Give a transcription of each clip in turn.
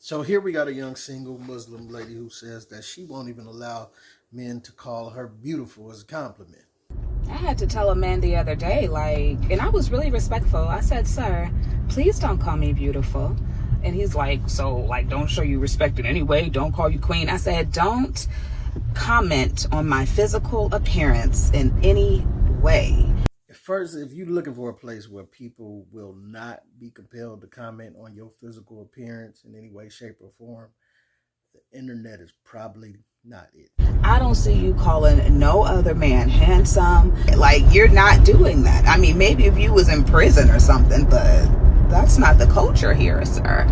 So here we got a young single Muslim lady who says that she won't even allow men to call her beautiful as a compliment. I had to tell a man the other day, and I was really respectful. I said, "Sir, please don't call me beautiful." And he's like, don't show you respect in any way. Don't call you queen. I said, don't comment on my physical appearance in any way. First, if you're looking for a place where people will not be compelled to comment on your physical appearance in any way, shape, or form, the internet is probably not it. I don't see you calling no other man handsome. Like, you're not doing that. I mean, maybe if you was in prison or something, but that's not the culture here, sir.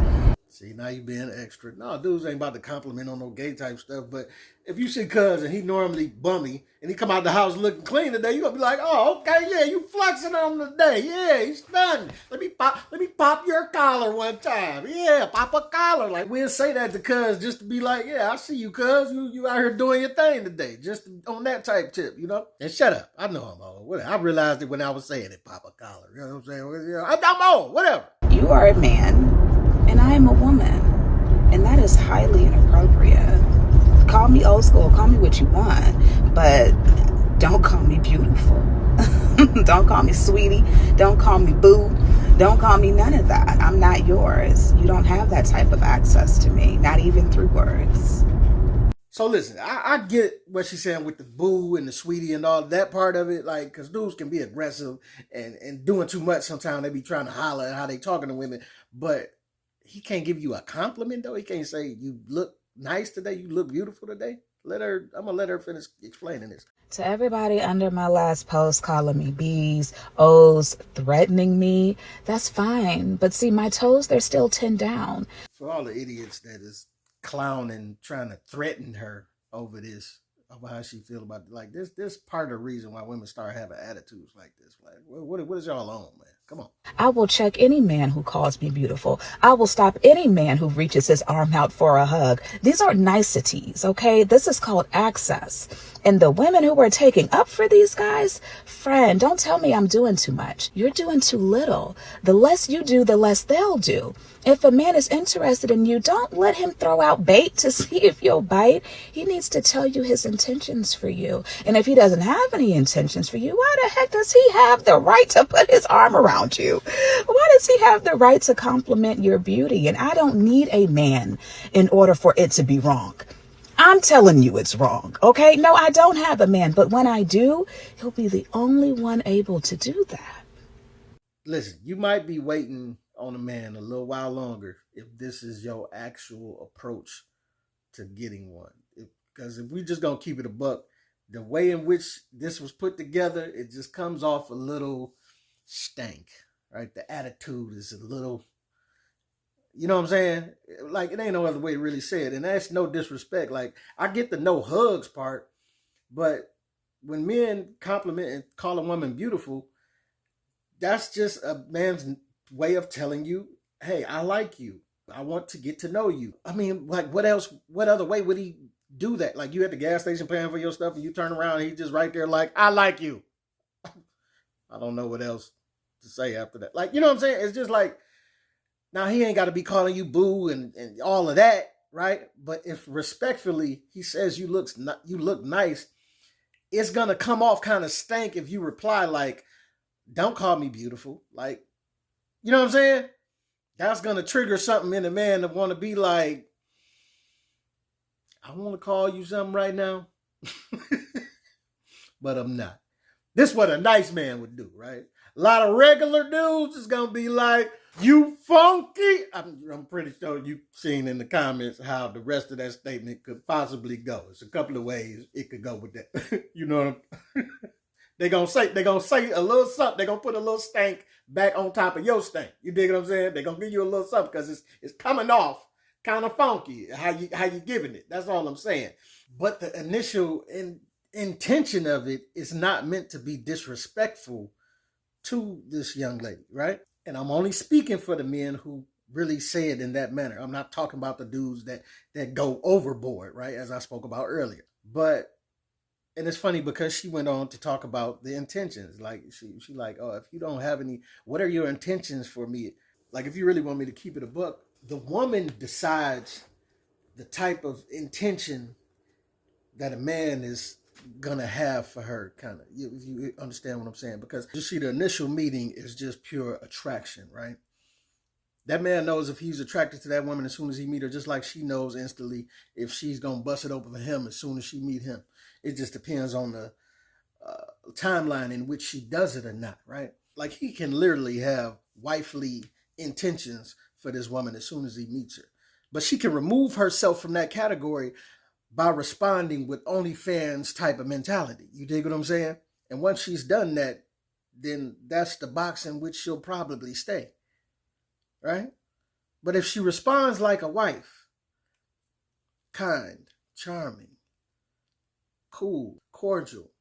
See, now you being extra. No, dudes ain't about to compliment on no gay type stuff. But if you see cuz and he normally bummy and he come out the house looking clean today, you gonna be like, oh, okay, yeah, you flexing on him today. Yeah, he's done. Let me pop your collar one time. Yeah, pop a collar. Like, we'll say that to cuz just to be like, yeah, I see you, cuz. You out here doing your thing today. Just on that type tip, you know? And shut up. I know I'm old. I realized it when I was saying it, pop a collar. You know what I'm saying? I'm old, whatever. You are a man and I am a woman, and that is highly inappropriate. Call me old school, call me what you want, but don't call me beautiful. Don't call me sweetie, don't call me boo, don't call me none of that. I'm not yours. You don't have that type of access to me, not even through words. So listen, I get what she's saying with the boo and the sweetie and all that part of it, like, because dudes can be aggressive and doing too much sometimes. They be trying to holler at how they talking to women, but he can't give you a compliment though. He can't say you look nice today, you look beautiful today. I'm gonna let her finish explaining this. To everybody under my last post calling me B's, O's, threatening me, that's fine. But see, my toes, they're still 10 down. For all the idiots that is clowning, trying to threaten her over this, about how she feel about it, like this part of the reason why women start having attitudes like this. Like, what is y'all on, man? Come on. I will check any man who calls me beautiful. I will stop any man who reaches his arm out for a hug. These are niceties, okay? This is called access. And the women who are taking up for these guys, friend, don't tell me I'm doing too much. You're doing too little. The less you do, the less they'll do. If a man is interested in you, don't let him throw out bait to see if you'll bite. He needs to tell you his intentions for you. And if he doesn't have any intentions for you, why the heck does he have the right to put his arm around you? Why does he have the right to compliment your beauty? And I don't need a man in order for it to be wrong. I'm telling you it's wrong, okay? No, I don't have a man, but when I do, he'll be the only one able to do that. Listen, you might be waiting on a man a little while longer if this is your actual approach to getting one. Because if we just gonna keep it a buck, the way in which this was put together, it just comes off a little stank, right? The attitude is a little, you know what I'm saying? Like, it ain't no other way to really say it. And that's no disrespect. Like, I get the no hugs part, but when men compliment and call a woman beautiful, that's just a man's way of telling you, hey, I like you. I want to get to know you. I mean, like, what other way would he do that? Like, you at the gas station paying for your stuff and you turn around and he's just right there like, I like you. I don't know what else to say after that. Like, you know what I'm saying? It's just like, now he ain't got to be calling you boo and all of that, right? But if respectfully he says you look nice, it's going to come off kind of stank if you reply like, don't call me beautiful. Like, you know what I'm saying? That's going to trigger something in a man to want to be like, I want to call you something right now, but I'm not. This is what a nice man would do, right? A lot of regular dudes is going to be like, you funky. I'm pretty sure you've seen in the comments how the rest of that statement could possibly go. It's a couple of ways it could go with that. You know what I'm They're gonna say a little something. They're gonna put a little stank back on top of your stank. You dig what I'm saying? They're gonna give you a little something because it's coming off kind of funky. How you giving it? That's all I'm saying. But the initial intention of it is not meant to be disrespectful to this young lady, right? And I'm only speaking for the men who really say it in that manner. I'm not talking about the dudes that go overboard, right? As I spoke about earlier. And it's funny because she went on to talk about the intentions. Like, she like, oh, if you don't have any, what are your intentions for me? Like, if you really want me to keep it a buck, the woman decides the type of intention that a man is gonna have for her, kind of. You understand what I'm saying? Because you see, the initial meeting is just pure attraction, right? That man knows if he's attracted to that woman as soon as he meet her, just like she knows instantly if she's gonna bust it open for him as soon as she meet him. It just depends on the timeline in which she does it or not, right? Like, he can literally have wifely intentions for this woman as soon as he meets her, but she can remove herself from that category by responding with OnlyFans type of mentality. You dig what I'm saying? And once she's done that, then that's the box in which she'll probably stay, right? But if she responds like a wife, kind, charming, cool, cordial,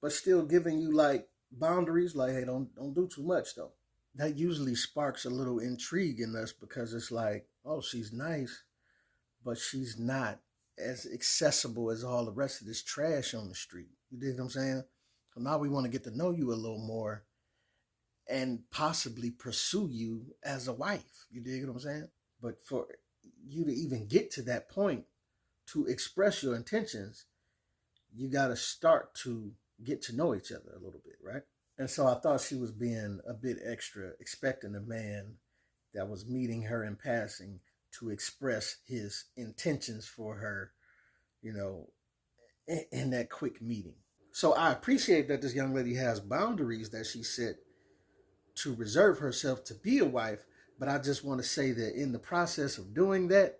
but still giving you like boundaries, like, hey, don't do too much though, that usually sparks a little intrigue in us, because it's like, oh, she's nice, but she's not as accessible as all the rest of this trash on the street. You dig what I'm saying? So now we want to get to know you a little more and possibly pursue you as a wife. You dig what I'm saying? But for you to even get to that point, to express your intentions, you got to start to get to know each other a little bit, right? And so I thought she was being a bit extra, expecting a man that was meeting her in passing to express his intentions for her, you know, in that quick meeting. So I appreciate that this young lady has boundaries that she set to reserve herself to be a wife, but I just want to say that in the process of doing that,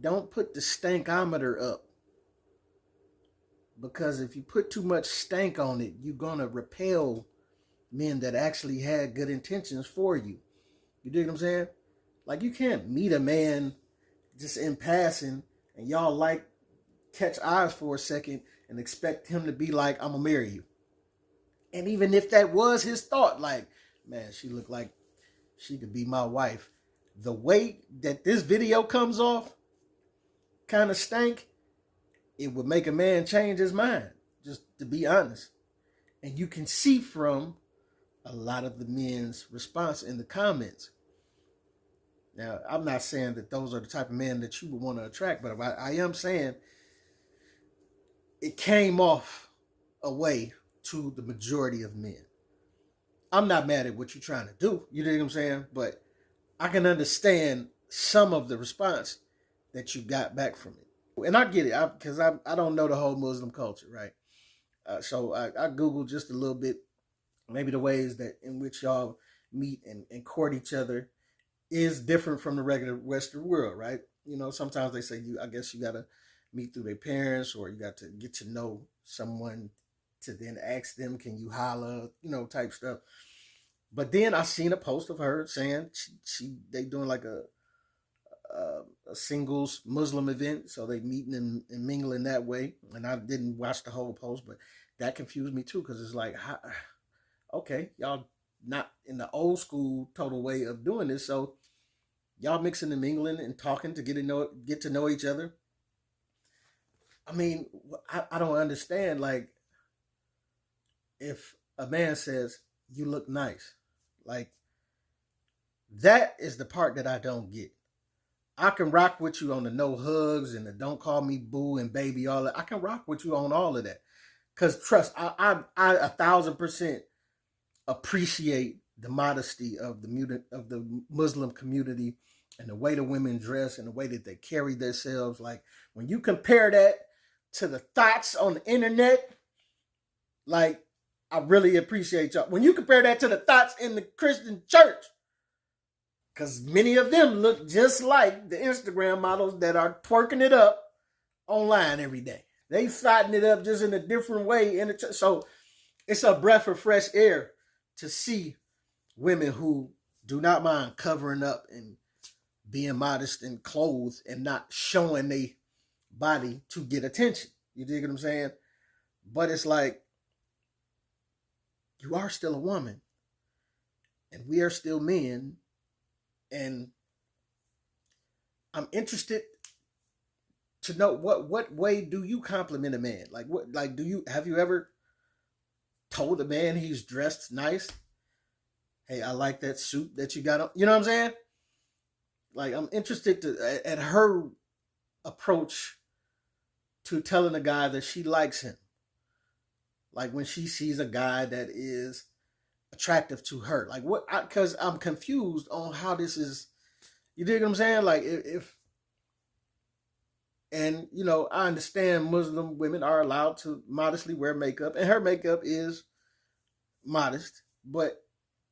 don't put the stankometer up, because if you put too much stank on it, you're going to repel men that actually had good intentions for you. You dig what I'm saying? Like, you can't meet a man just in passing and y'all like catch eyes for a second and expect him to be like, I'm gonna marry you. And even if that was his thought, like, man, she looked like she could be my wife, the way that this video comes off kind of stank, it would make a man change his mind, just to be honest. And you can see from a lot of the men's response in the comments. Now, I'm not saying that those are the type of men that you would want to attract, but I am saying it came off a way to the majority of men. I'm not mad at what you're trying to do, you know what I'm saying? But I can understand some of the response that you got back from it. And I get it, because I don't know the whole Muslim culture, right? So I Googled just a little bit, maybe the ways that in which y'all meet and court each other is different from the regular Western world, right? You know, sometimes they say I guess you got to meet through their parents, or you got to get to know someone to then ask them, can you holla, you know, type stuff. But then I seen a post of her saying they doing like a singles Muslim event, so they meeting and mingling that way. And I didn't watch the whole post, but that confused me too, because it's like, okay, y'all not in the old school total way of doing this, so y'all mixing and mingling and talking to get to know each other. I mean, I don't understand. Like, if a man says, you look nice, like, that is the part that I don't get. I can rock with you on the no hugs and the don't call me boo and baby, all that. I can rock with you on all of that. Because trust, I 1,000% appreciate the modesty of the Muslim community and the way the women dress and the way that they carry themselves. Like, when you compare that to the thoughts on the internet, like, I really appreciate y'all. When you compare that to the thoughts in the Christian church, because many of them look just like the Instagram models that are twerking it up online every day. They fighting it up just in a different way in the church. So it's a breath of fresh air to see women who do not mind covering up and being modest and clothed and not showing their body to get attention. You dig what I'm saying? But it's like, you are still a woman and we are still men. And I'm interested to know what way do you compliment a man? Like, have you ever told a man he's dressed nice? Hey, I like that suit that you got on. You know what I'm saying? Like I'm interested at her approach to telling a guy that she likes him. Like when she sees a guy that is attractive to her. Like what? Because I'm confused on how this is. You dig what I'm saying? Like if and you know I understand Muslim women are allowed to modestly wear makeup, and her makeup is modest, but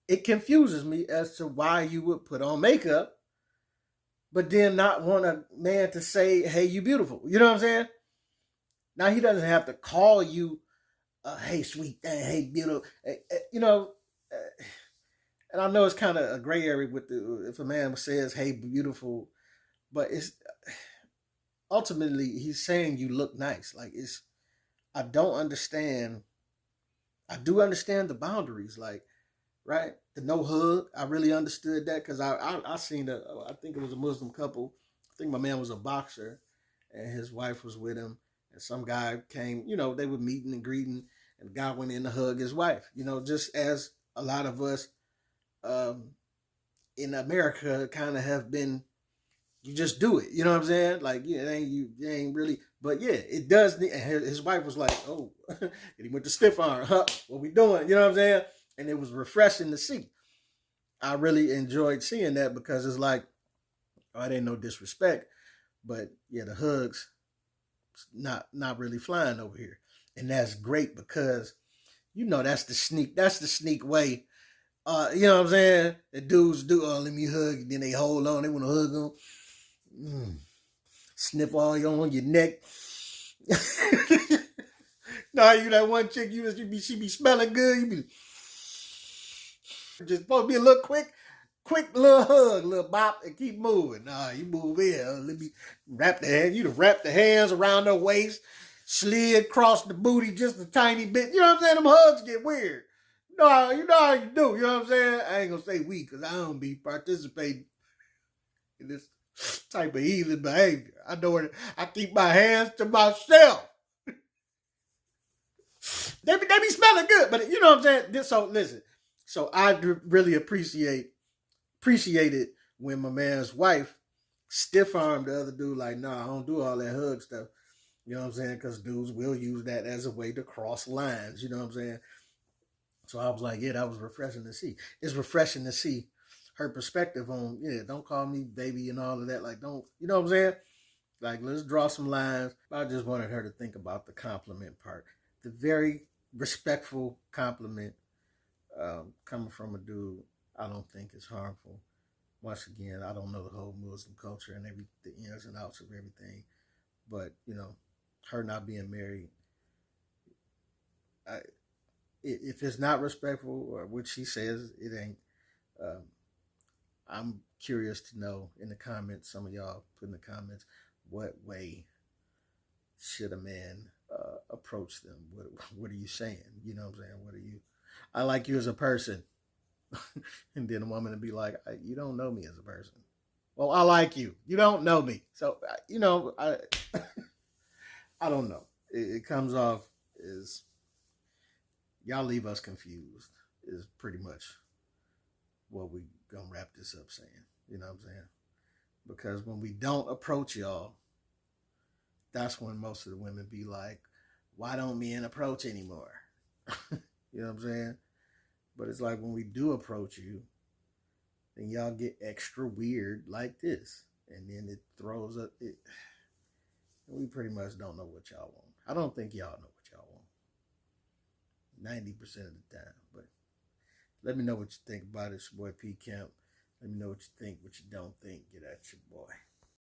it confuses me as to why you would put on makeup, but then not want a man to say, "Hey, you beautiful." You know what I'm saying? Now he doesn't have to call you, "Hey, sweet thing," "Hey, beautiful." You know, and I know it's kind of a gray area with the if a man says, "Hey, beautiful," but it's ultimately he's saying you look nice. Like it's I don't understand. I do understand the boundaries, like right, the no hug. I really understood that because I seen I think it was a Muslim couple. I think my man was a boxer, and his wife was with him, and some guy came. You know, they were meeting and greeting, and the guy went in to hug his wife. You know, just as a lot of us um, in America kind of have been you just do it. You know what I'm saying? Like, yeah, it ain't really, but yeah, it does. And his wife was like, "Oh," and he went to stiff arm. Huh? What we doing? You know what I'm saying? And it was refreshing to see. I really enjoyed seeing that because it's like, oh, it ain't no disrespect, but yeah, the hugs not really flying over here, and that's great because you know that's the sneak way. You know what I'm saying? The dudes do, oh, let me hug, and then they hold on, they want to hug them. Sniff all on your neck. Nah, you that one chick she be smelling good. You be just supposed to be a little quick little hug, little bop, and keep moving. Nah, you move in. Let me wrap the hand. You to wrap the hands around her waist, slid across the booty just a tiny bit. You know what I'm saying? Them hugs get weird. You know how you do. You know what I'm saying? I ain't gonna say we because I don't be participating in this type of heathen behavior. I know it. I keep my hands to myself. They be smelling good, but you know what I'm saying. So listen. So I really appreciated when my man's wife stiff armed the other dude. Like, nah, I don't do all that hug stuff. You know what I'm saying? Because dudes will use that as a way to cross lines. You know what I'm saying? So I was like, yeah, that was refreshing to see. It's refreshing to see her perspective on, yeah, don't call me baby and all of that. Like, don't, you know what I'm saying? Like, let's draw some lines. I just wanted her to think about the compliment part. The very respectful compliment coming from a dude, I don't think is harmful. Once again, I don't know the whole Muslim culture and the ins and outs of everything, but you know, her not being married, I, if it's not respectful or what she says, it ain't. Um, I'm curious to know in the comments. Some of y'all put in the comments what way should a man approach them? What are you saying? You know what I'm saying? What are you? I like you as a person, and then a woman to be like, you don't know me as a person. Well, I like you. You don't know me, so you know I don't know. It comes off as y'all leave us confused. Is pretty much what we gonna wrap this up saying. You know what I'm saying? Because when we don't approach y'all, that's when most of the women be like, why don't men approach anymore? You know what I'm saying? But it's like when we do approach you, then y'all get extra weird like this. And then it throws up it. We pretty much don't know what y'all want. I don't think y'all know what y'all want. 90% of the time. But let me know what you think about it. It's your boy P Camp. Let me know what you think, what you don't think. Get at your boy.